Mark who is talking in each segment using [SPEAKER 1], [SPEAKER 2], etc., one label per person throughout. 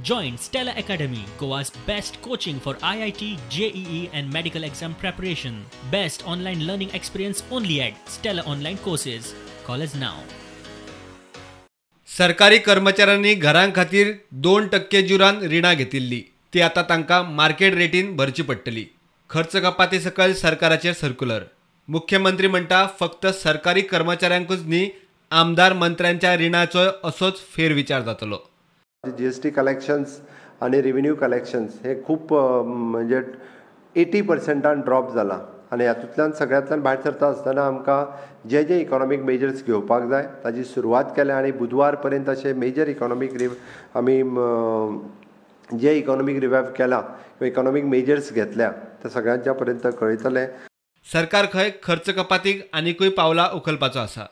[SPEAKER 1] Join Stella Academy, Goa's best coaching for IIT, JEE and medical exam preparation. Best online learning experience only at Stella Online Courses. Call us now.
[SPEAKER 2] सरकारी कर्मचाऱ्यांनी घरां खातीर 2% जुरान रिणां घेतिल्ली ती आता तांकां मार्केट रेटीन भरची पडटली. खर्च कपाती सकयल सरकाराचे सर्क्युलर. मुख्यमंत्री म्हणटा फक्त सरकारी कर्मचाऱ्यांकूच न्ही आमदार मंत्र्यांच्या रिणाचो असोच फेरविचार जातलो.
[SPEAKER 3] जीएसटी कलेक्शन्स आणि रेव्हेन्यू कलेक्शन्स हे खूप म्हणजे 80% ड्रॉप जाला आणि हातूंतल्यान सगळ्यांतल्यान भायर सरता आसतना आमकां जे इकॉनॉमीक मेजर्स घेवपाक जाय ताची सुरवात केल्या आणि बुधवार पर्यंत अशे मेजर इकॉनॉमीक आमी जे इकॉनॉमीक रिवायव केला इकॉनॉमीक मेजर्स घेतल्या ते सगळ्यांच्या पर्यंत कळयतले.
[SPEAKER 2] सरकार खंय खर्च कपातीक आनीकूय पावलां उखलपाचो आसा.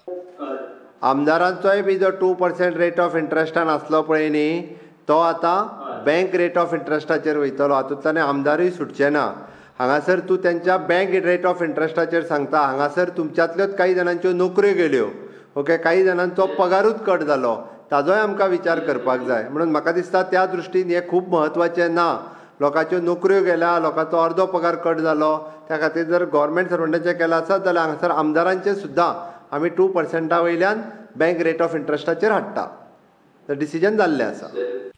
[SPEAKER 3] आमदारांचोय बी जो 2% रेट ऑफ इंट्रस्टान आसलो पळय न्ही तो आतां बँक रेट ऑफ इंट्रस्टाचेर वयतलो. हातूंतल्यान आमदारूय सुटचे ना. हांगासर तूं त्यांच्या बँक रेट ऑफ इंट्रस्टाचेर सांगता हांगासर तुमच्यांतल्योच काही जाणांच्यो नोकऱ्यो गेल्यो ओके काही जाणांचो पगारूच कट जालो ताजोय आमकां विचार करपाक जाय. म्हणून म्हाका दिसता त्या दृश्टीन हें खूब म्हत्वाचें ना. लोकांच्यो नोकऱ्यो गेल्या लोकांचो अर्दो पगार कट जालो त्या खातीर जर गव्हर्मेंट सर्वंटाचें केलें आसत जाल्यार हांगासर आमदारांचें सुद्दां आमी 2% वयल्यान बँक रेट ऑफ इंट्रस्टाचेर हाडटा. डिसिजन जाल्लें आसा.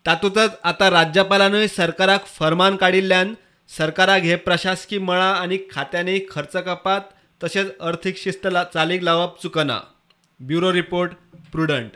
[SPEAKER 2] तातूंतच आता राज्यपालानूय सरकाराक फर्मान काडिल्ल्यान सरकाराक हे प्रशासकीय मळां आनी खात्यांनी खर्च कपात तशेंच अर्थीक शिस्त चालीक लावप चुकना. Bureau report, prudent.